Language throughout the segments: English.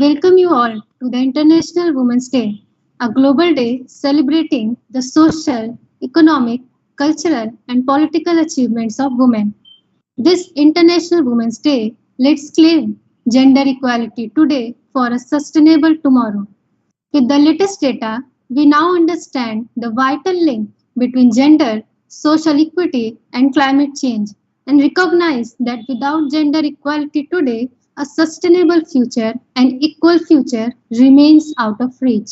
welcome you all to the International Women's Day, a global day celebrating the social, economic, cultural, and political achievements of women. This International Women's Day let's claim gender equality today for a sustainable tomorrow. With the latest data, we now understand the vital link between gender, social equity, and climate change, and recognize that without gender equality today, a sustainable future and equal future remains out of reach.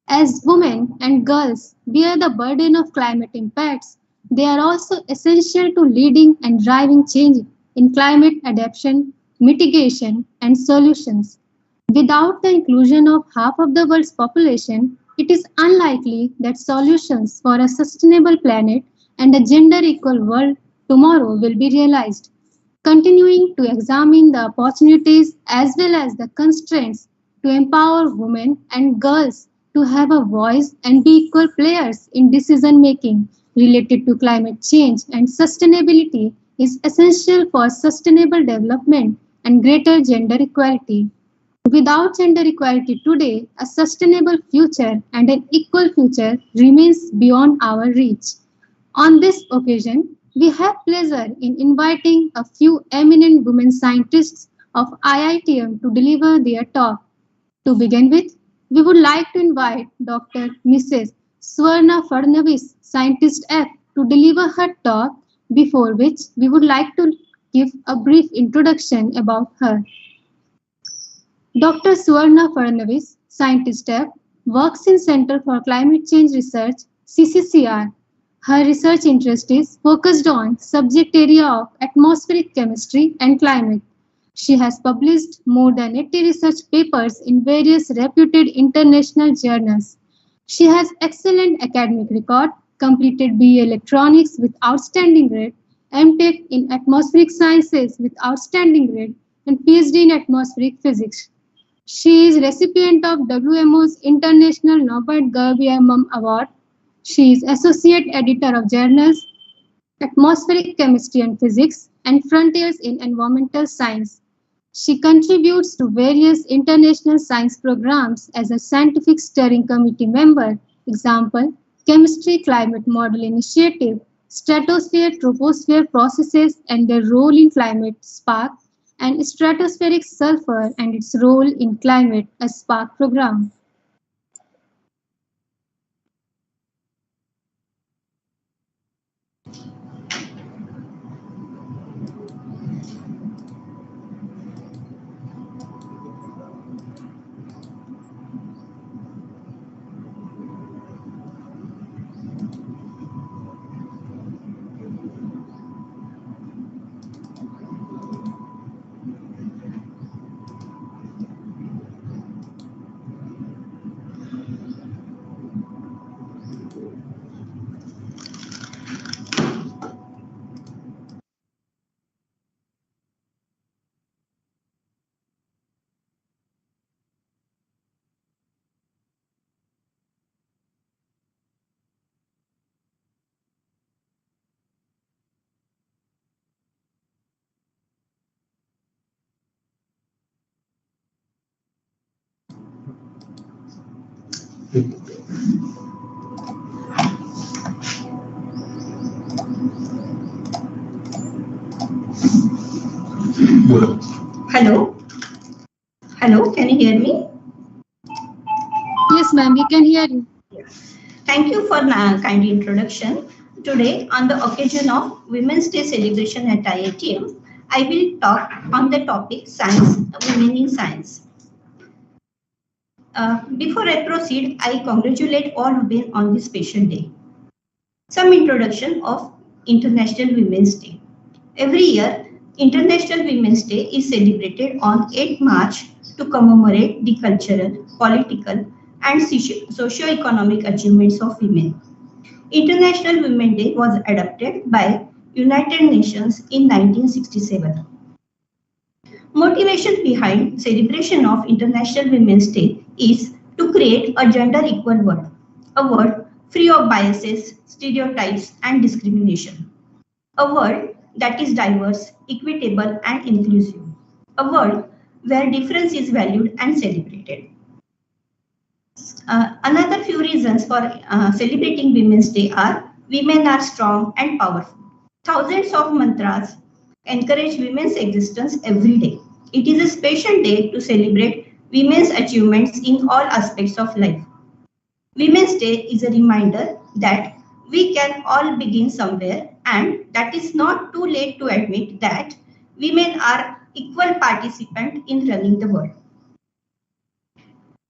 As women and girls bear the burden of climate impacts, they are also essential to leading and driving change in climate adaptation, mitigation, and solutions. Without the inclusion of half of the world's population, it is unlikely that solutions for a sustainable planet and a gender equal world tomorrow will be realized. Continuing to examine the opportunities as well as the constraints to empower women and girls to have a voice and be equal players in decision making related to climate change and sustainability is essential for sustainable development and greater gender equality. Without gender equality today, a sustainable future and an equal future remains beyond our reach. On this occasion, we have pleasure in inviting a few eminent women scientists of IITM to deliver their talk. To begin with, we would like to invite Dr. Mrs. Swarna Farnavis, Scientist F, to deliver her talk, before which we would like to give a brief introduction about her. Dr. Swarna Farnavis, Scientist F, works in Center for Climate Change Research, CCCR. Her research interest is focused on subject area of atmospheric chemistry and climate. She has published more than 80 research papers in various reputed international journals. She has excellent academic record, completed BA Electronics with outstanding grade, MTech in Atmospheric Sciences with outstanding grade, and PhD in Atmospheric Physics. She is recipient of WMO's International Norbert Gerbier Award. She is associate editor of journals Atmospheric Chemistry and Physics and Frontiers in Environmental Science. She contributes to various international science programs as a scientific steering committee member. Example, Chemistry Climate Model Initiative, Stratosphere-Troposphere Processes and their role in climate spark, and Stratospheric Sulfur and its role in climate, a spark program. Hello. Hello, can you hear me? Yes, ma'am, we can hear you. Thank you for the kind introduction. Today, on the occasion of Women's Day celebration at IITM, I will talk on the topic Science, Women in Science. Before I proceed, I congratulate all women on this special day. Some introduction of International Women's Day. Every year, International Women's Day is celebrated on 8 March to commemorate the cultural, political, and socio-economic achievements of women. International Women's Day was adopted by United Nations in 1967. Motivation behind celebration of International Women's Day is to create a gender equal world, a world free of biases, stereotypes, and discrimination, a world that is diverse, equitable, and inclusive, a world where difference is valued and celebrated. Another few reasons for celebrating Women's Day are women are strong and powerful. Thousands of mantras encourage women's existence every day. It is a special day to celebrate women's achievements in all aspects of life. Women's Day is a reminder that we can all begin somewhere and that it's not too late to admit that women are equal participants in running the world.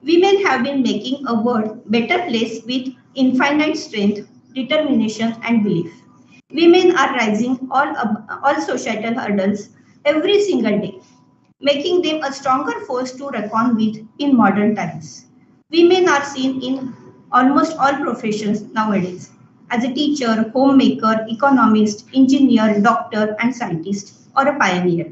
Women have been making a world better place with infinite strength, determination and belief. Women are rising all societal hurdles every single day, making them a stronger force to reckon with in modern times. Women are seen in almost all professions nowadays as a teacher, homemaker, economist, engineer, doctor and scientist or a pioneer.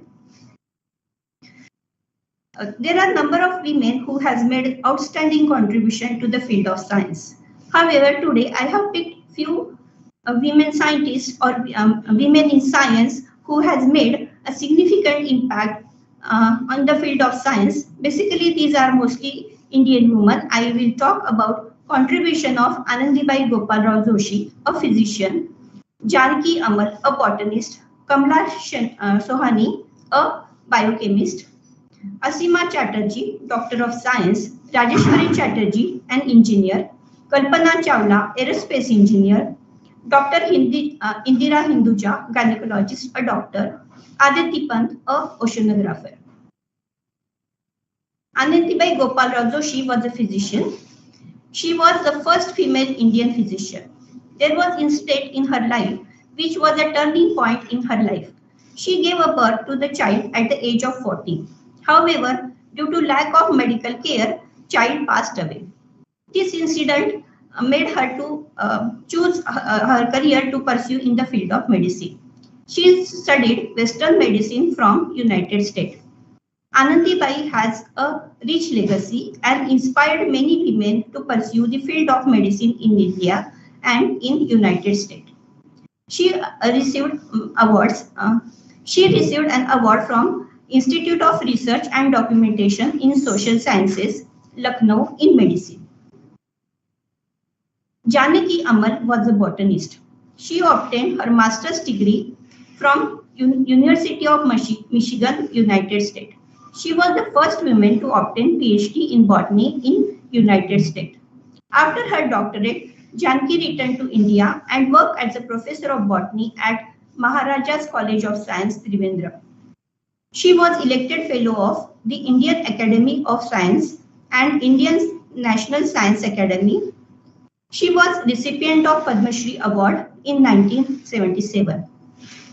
There are a number of women who has made outstanding contribution to the field of science. However, today I have picked few women scientists or women in science who has made a significant impact on the field of science. Basically, these are mostly Indian women. I will talk about contribution of Anandibai Gopalrao Joshi, a physician, Janaki Amal, a botanist, Kamla Sohani, a biochemist, Asima Chatterjee, Doctor of Science, Rajeshwari Chatterjee, an engineer, Kalpana Chawla, aerospace engineer, Dr. Indira Hinduja, gynecologist, a doctor, Aditi Pant, a oceanographer. Anandibai Gopalrao Joshi was a physician. She was the first female Indian physician. There was an incident in her life which was a turning point in her life. She gave a birth to the child at the age of 14. However, due to lack of medical care, child passed away. This incident made her to choose her career to pursue in the field of medicine. She studied Western medicine from United States. Anandibai has a rich legacy and inspired many women to pursue the field of medicine in India and in United States. She received awards. She received an award from Institute of Research and Documentation in Social Sciences, Lucknow in medicine. Janaki Amal was a botanist. She obtained her master's degree from University of Michigan, United States. She was the first woman to obtain PhD in botany in United States. After her doctorate, Janaki returned to India and worked as a professor of botany at Maharaja's College of Science, Trivandrum. She was elected fellow of the Indian Academy of Science and Indian National Science Academy. She was recipient of Padma Shri Award in 1977.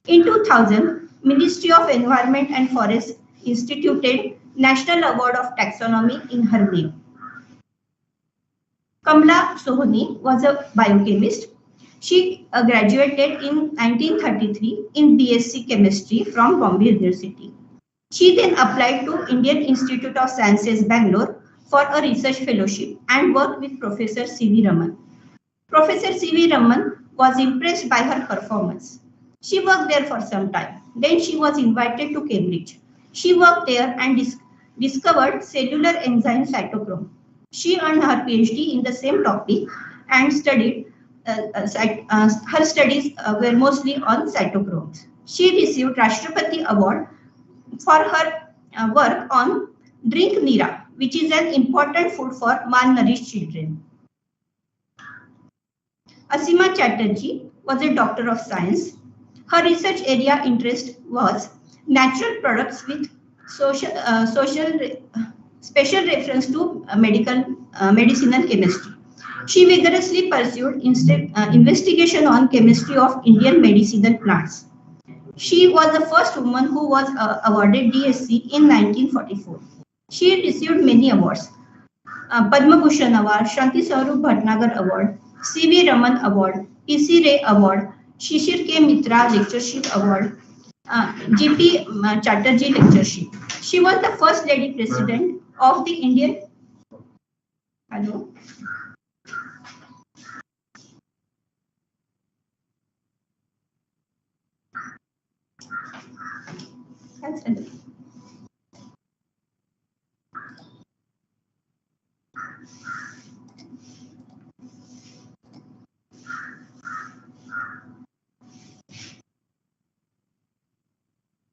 In 2000, Ministry of Environment and Forest instituted National Award of Taxonomy in her name. Kamla Sohani was a biochemist. She graduated in 1933 in BSc Chemistry from Bombay University. She then applied to Indian Institute of Sciences, Bangalore for a research fellowship and worked with Professor C.V. Raman. Professor C.V. Raman was impressed by her performance. She worked there for some time. Then she was invited to Cambridge. She worked there and discovered cellular enzyme cytochrome. She earned her PhD in the same topic and studied. Her studies were mostly on cytochromes. She received Rashtrapati Award for her work on drink Nira, which is an important food for malnourished children. Asima Chatterjee was a doctor of science. Her research area interest was natural products with special reference to medicinal chemistry. She vigorously pursued investigation on chemistry of Indian medicinal plants. She was the first woman who was awarded DSc in 1944. She received many awards. Padma Bhushan Award, Shanti Swarup Bhatnagar Award, C.V. Raman Award, P.C. Ray Award, Shishir K. Mitra Lectureship Award, G.P. Chatterjee Lectureship. She was the first lady president of the Indian. Hello.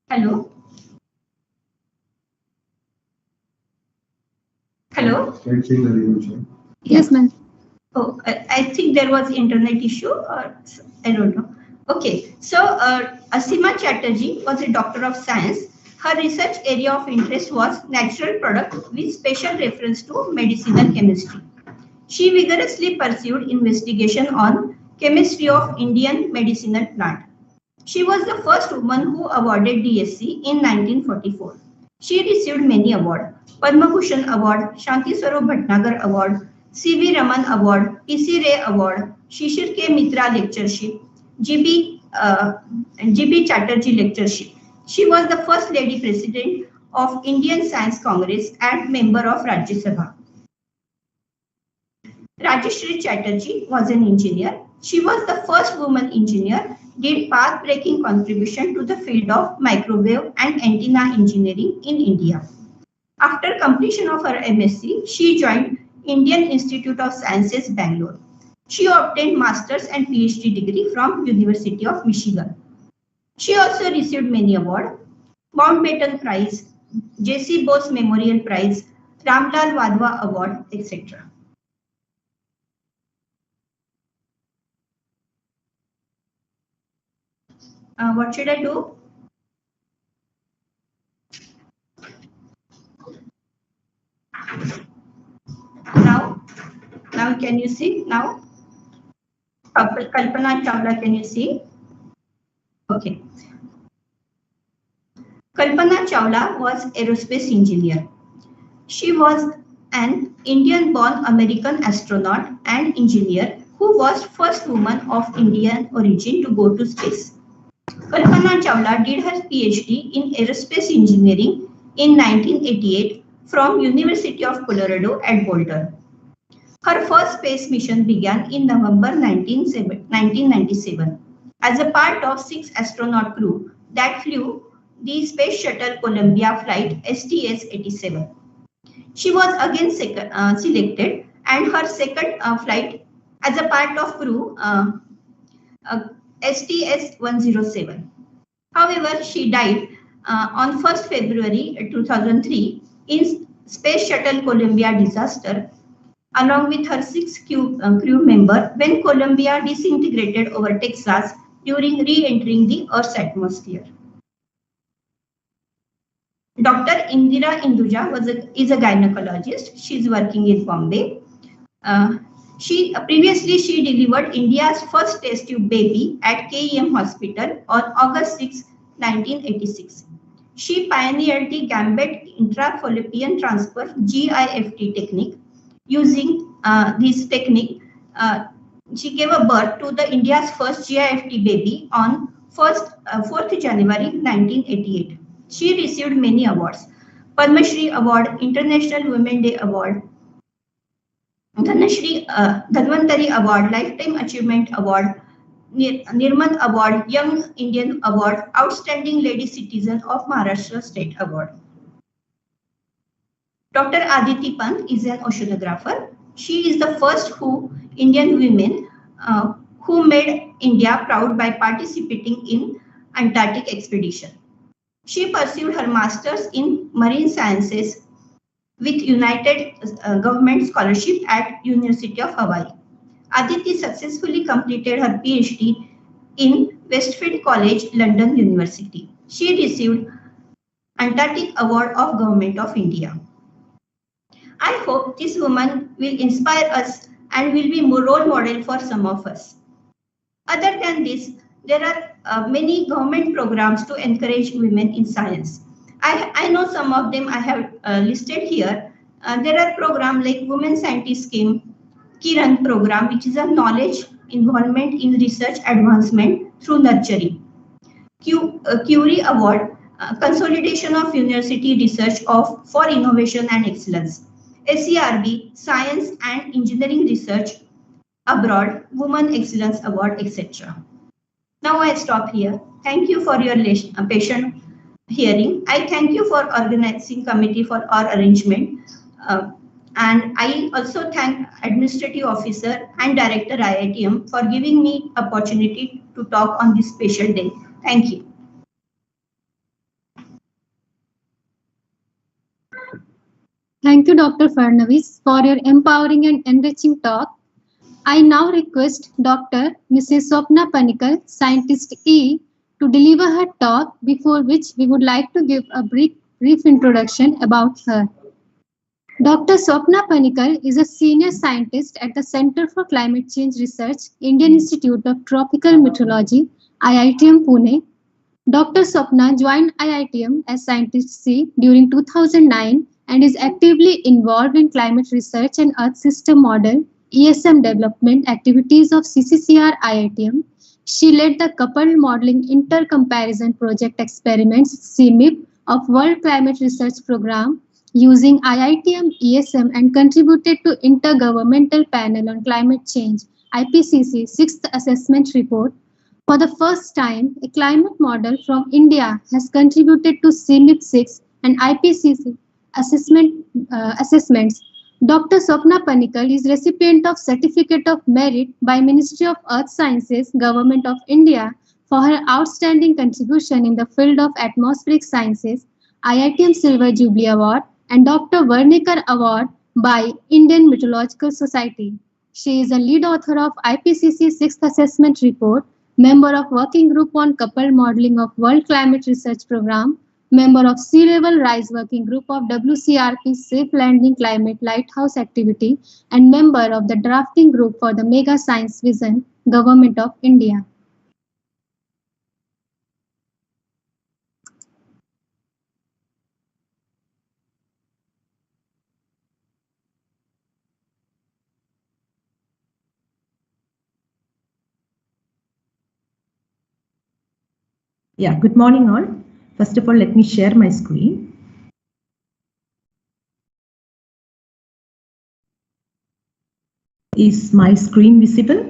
Hello? Hello? Yes, ma'am. Oh, I think there was internet issue, or I don't know. Okay, so Asima Chatterjee was a doctor of science. Her research area of interest was natural product with special reference to medicinal chemistry. She vigorously pursued investigation on chemistry of Indian medicinal plant. She was the first woman who awarded DSc in 1944. She received many awards: Padma Bhushan Award, Shanti Swarup Bhatnagar Award, C.V. Raman Award, P.C. Ray Award, Shishir K. Mitra Lectureship, G.B. Chatterjee Lectureship. She was the first lady president of Indian Science Congress and member of Rajya Sabha. Rajeshri Chatterjee was an engineer. She was the first woman engineer, did path-breaking contribution to the field of microwave and antenna engineering in India. After completion of her MSc, she joined Indian Institute of Sciences, Bangalore. She obtained master's and PhD degree from University of Michigan. She also received many awards: Mountbatten Prize, J.C. Bose Memorial Prize, Ramlal Wadhwa Award, etc. What should I do? Now can you see? Now, Kalpana Chawla, can you see? Okay. Kalpana Chawla was aerospace engineer. She was an Indian-born American astronaut and engineer who was first woman of Indian origin to go to space. Kalpana Chawla did her PhD in aerospace engineering in 1988 from University of Colorado at Boulder. Her first space mission began in November 1997 as a part of 6 astronaut crew that flew the Space Shuttle Columbia flight STS-87. She was again selected, and her second flight as a part of crew STS-107. However, she died on 1st February 2003 in Space Shuttle Columbia disaster along with her 6 crew members when Columbia disintegrated over Texas during re-entering the Earth's atmosphere. Dr. Indira Induja is a gynecologist. She is working in Bombay. Previously she delivered India's first test tube baby at KEM Hospital on August 6, 1986. She pioneered the Gambit intrafallopian transfer GIFT technique. Using this technique, she gave a birth to the India's first GIFT baby on 4th January 1988. She received many awards: Padma Shri Award, International Women's Day Award, Dhanvantari Award, Lifetime Achievement Award, Nirman Award, Young Indian Award, Outstanding Lady Citizen of Maharashtra State Award. Dr. Aditi Pant is an oceanographer. She is the first Indian woman who made India proud by participating in Antarctic expedition. She pursued her master's in marine sciences with United Government Scholarship at University of Hawaii. Aditi successfully completed her PhD in Westfield College, London University. She received Antarctic Award of Government of India. I hope this woman will inspire us and will be a role model for some of us. Other than this, there are many government programs to encourage women in science. I know some of them I have listed here. There are programs like Women Scientist Scheme, Kiran program, which is a knowledge involvement in research advancement through nurturing. Curie Award, consolidation of university research for innovation and excellence. SERB, Science and Engineering Research Abroad, Women Excellence Award, etc. Now I stop here. Thank you for your patient hearing. I thank you for organizing committee for our arrangement. And I also thank Administrative Officer and Director IITM for giving me opportunity to talk on this special day. Thank you. Thank you, Dr. Farnavis, for your empowering and enriching talk. I now request Dr. Mrs. Swapna Panikal, Scientist E, to deliver her talk, before which we would like to give a brief introduction about her. Dr. Swapna Panikal is a senior scientist at the Center for Climate Change Research, Indian Institute of Tropical Meteorology, IITM Pune. Dr. Swapna joined IITM as Scientist C during 2009 and is actively involved in climate research and Earth System Model ESM development activities of CCCR IITM. She led the Coupled Modeling Intercomparison Project Experiments CMIP of World Climate Research Program using IITM ESM and contributed to Intergovernmental Panel on Climate Change IPCC 6th Assessment Report. For the first time, a climate model from India has contributed to CMIP 6 and IPCC assessments. Dr. Sapna Panikal is recipient of Certificate of Merit by Ministry of Earth Sciences, Government of India for her outstanding contribution in the field of atmospheric sciences, IITM Silver Jubilee Award and Dr. Varnekar Award by Indian Meteorological Society. She is a lead author of IPCC 6th Assessment Report, member of Working Group on Coupled Modeling of World Climate Research Program, member of Sea Level Rise Working Group of WCRP Safe Landing Climate Lighthouse Activity, and member of the Drafting Group for the Mega Science Vision, Government of India. Yeah, good morning all. First of all, let me share my screen. Is my screen visible?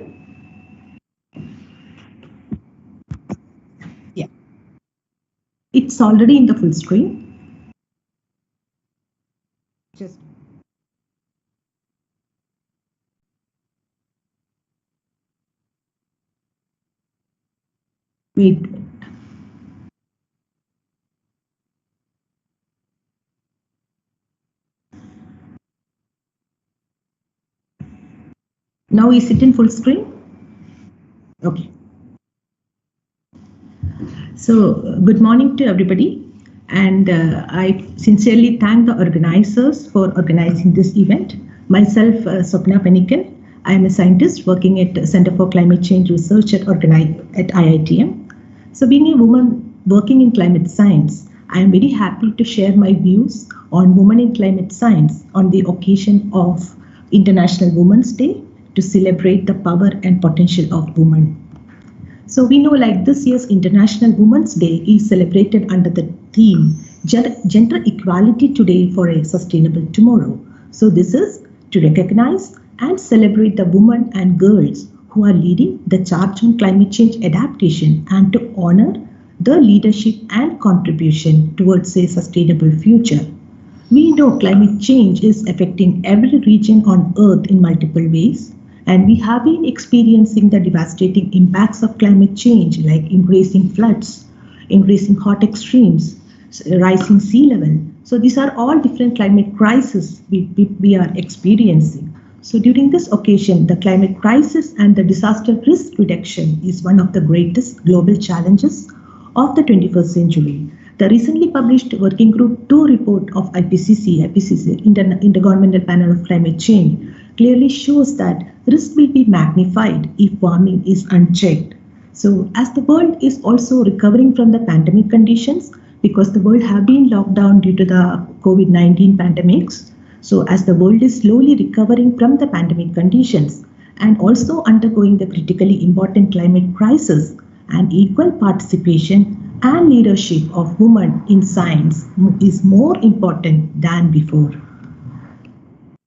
Yeah. It's already in the full screen. Just wait. Now is it in full screen? Okay. So good morning to everybody, and I sincerely thank the organizers for organizing this event. Myself, Sapna Panikal. I am a scientist working at the Center for Climate Change Research at IITM. So being a woman working in climate science, I am very happy to share my views on women in climate science on the occasion of International Women's Day to celebrate the power and potential of women. So we know like this year's International Women's Day is celebrated under the theme Gender Equality Today for a Sustainable Tomorrow. So this is to recognize and celebrate the women and girls who are leading the charge on climate change adaptation and to honor the leadership and contribution towards a sustainable future. We know climate change is affecting every region on Earth in multiple ways. And we have been experiencing the devastating impacts of climate change, like increasing floods, increasing hot extremes, rising sea level. So these are all different climate crises we are experiencing. So during this occasion, the climate crisis and the disaster risk reduction is one of the greatest global challenges of the 21st century. The recently published Working Group 2 report of IPCC, Intergovernmental Panel of Climate Change, clearly shows that risk will be magnified if warming is unchecked. So as the world is also recovering from the pandemic conditions, because the world have been locked down due to the COVID-19 pandemics, so as the world is slowly recovering from the pandemic conditions and also undergoing the critically important climate crisis, and equal participation and leadership of women in science is more important than before.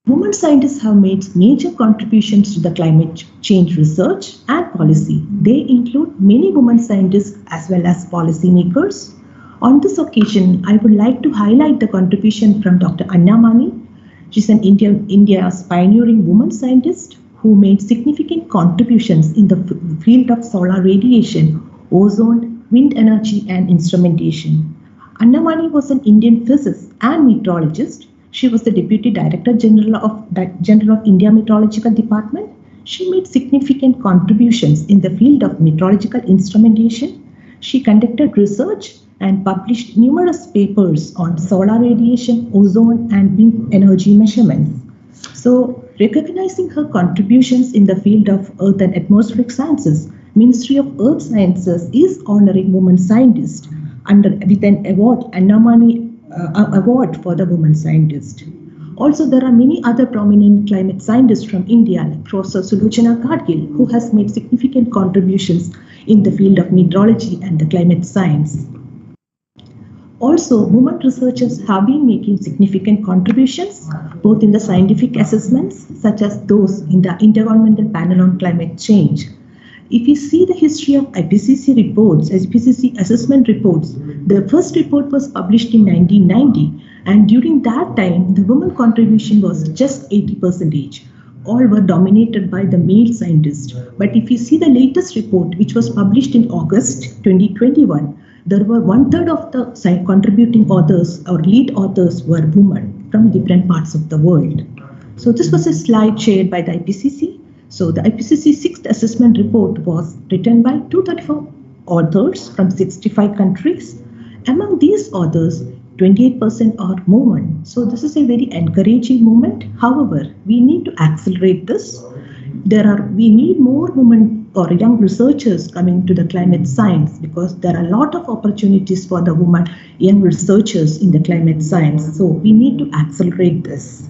Women scientists have made major contributions to the climate change research and policy. They include many women scientists as well as policymakers. On this occasion, I would like to highlight the contribution from Dr. Annamani. She's India's pioneering woman scientist who made significant contributions in the field of solar radiation, ozone, wind energy, and instrumentation. Annamani was an Indian physicist and meteorologist. She was the Deputy Director General of India Meteorological Department. She made significant contributions in the field of meteorological instrumentation. She conducted research and published numerous papers on solar radiation, ozone, and wind energy measurements. So, recognizing her contributions in the field of earth and atmospheric sciences, Ministry of Earth Sciences is honoring women scientists with an award, Annamani Award for the woman scientist. Also, there are many other prominent climate scientists from India, like Professor Sulochana Kargil, who has made significant contributions in the field of meteorology and the climate science. Also, women researchers have been making significant contributions both in the scientific assessments such as those in the Intergovernmental Panel on Climate Change. If you see the history of IPCC reports, IPCC assessment reports, the first report was published in 1990, and during that time, the women contribution was just 80%. All were dominated by the male scientists. But if you see the latest report, which was published in August 2021, there were 1/3 of the contributing authors or lead authors were women from different parts of the world. So this was a slide shared by the IPCC. So the IPCC 6th assessment report was written by 234 authors from 65 countries. Among these authors, 28% are women. So this is a very encouraging moment. However, we need to accelerate this. We need more women or young researchers coming to the climate science because there are a lot of opportunities for the women, young researchers in the climate science. So we need to accelerate this.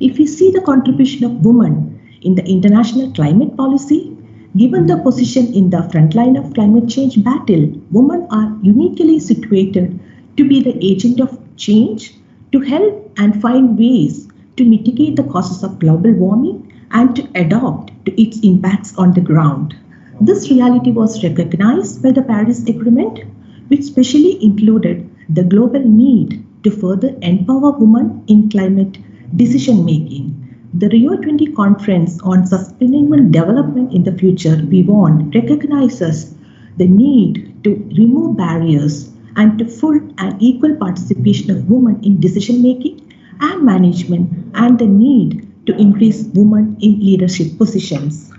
If we see the contribution of women in the international climate policy, given the position in the front line of climate change battle, women are uniquely situated to be the agent of change, to help and find ways to mitigate the causes of global warming and to adapt to its impacts on the ground. This reality was recognized by the Paris Agreement, which specially included the global need to further empower women in climate decision making. The Rio 20 Conference on Sustainable Development in the Future, WIWON, recognizes the need to remove barriers and to full and equal participation of women in decision making and management, and the need to increase women in leadership positions.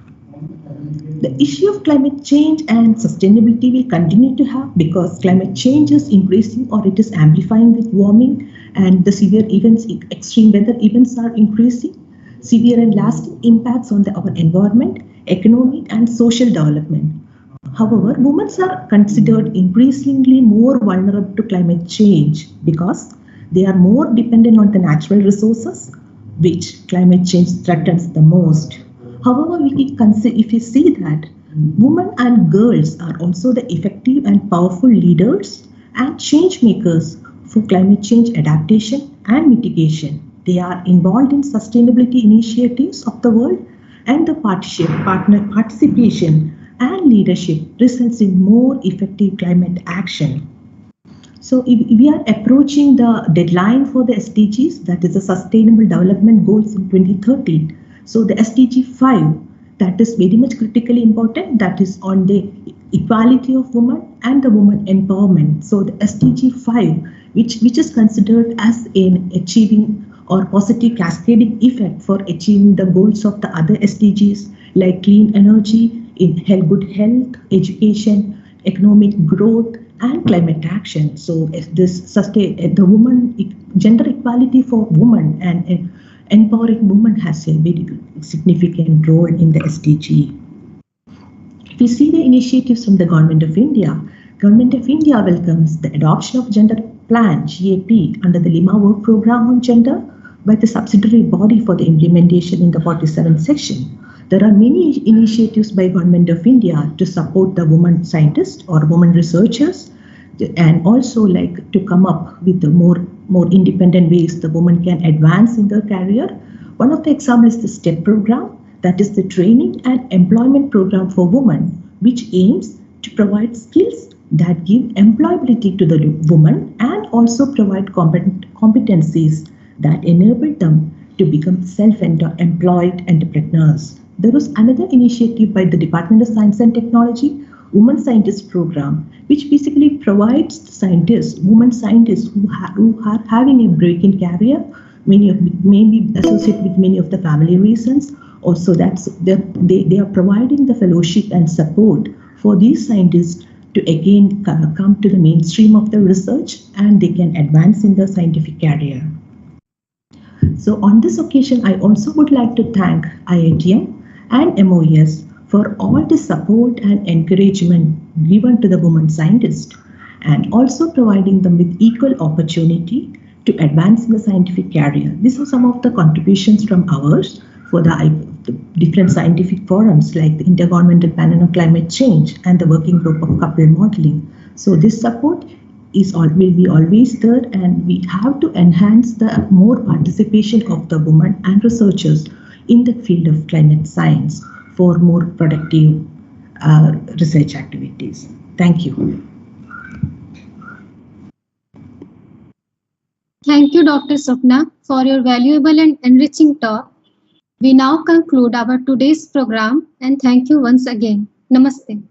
The issue of climate change and sustainability will continue to have because climate change is increasing or it is amplifying with warming, and the severe events, extreme weather events are increasing. Severe and lasting impacts on our environment, economic and social development. However, women are considered increasingly more vulnerable to climate change because they are more dependent on the natural resources, which climate change threatens the most. However, if we see that women and girls are also the effective and powerful leaders and change makers for climate change adaptation and mitigation. They are involved in sustainability initiatives of the world, and the participation and leadership results in more effective climate action. So if we are approaching the deadline for the SDGs, that is the Sustainable Development Goals in 2030. So the SDG 5, that is very much critically important, that is on the equality of women and the women empowerment. So the SDG 5, which is considered as in achieving or positive cascading effect for achieving the goals of the other SDGs like clean energy, good health, education, economic growth, and climate action. So the woman gender equality for women and empowering women has a very significant role in the SDG. If we see the initiatives from the Government of India welcomes the adoption of Gender Plan GAP under the Lima Work Program on Gender by the subsidiary body for the implementation in the 47th section. There are many initiatives by Government of India to support the women scientists or women researchers, and also like to come up with the more independent ways the woman can advance in their career. One of the examples is the STEP program, that is the training and employment program for women, which aims to provide skills that give employability to the woman and also provide competencies that enabled them to become self-employed entrepreneurs. There was another initiative by the Department of Science and Technology, Women Scientist Program, which basically provides scientists, women scientists who are having a break-in career, many of may be associated with many of the family reasons. Also, they are providing the fellowship and support for these scientists to again come to the mainstream of the research and they can advance in the scientific career. So on this occasion, I also would like to thank IITM and MOES for all the support and encouragement given to the women scientists and also providing them with equal opportunity to advance in the scientific career. These are some of the contributions from ours for the different scientific forums like the Intergovernmental Panel on Climate Change and the Working Group of Couple Modeling. So this support will be always there, and we have to enhance the more participation of the women and researchers in the field of climate science for more productive research activities. Thank you. Thank you, Dr. Sapna, for your valuable and enriching talk. We now conclude our today's program and thank you once again. Namaste.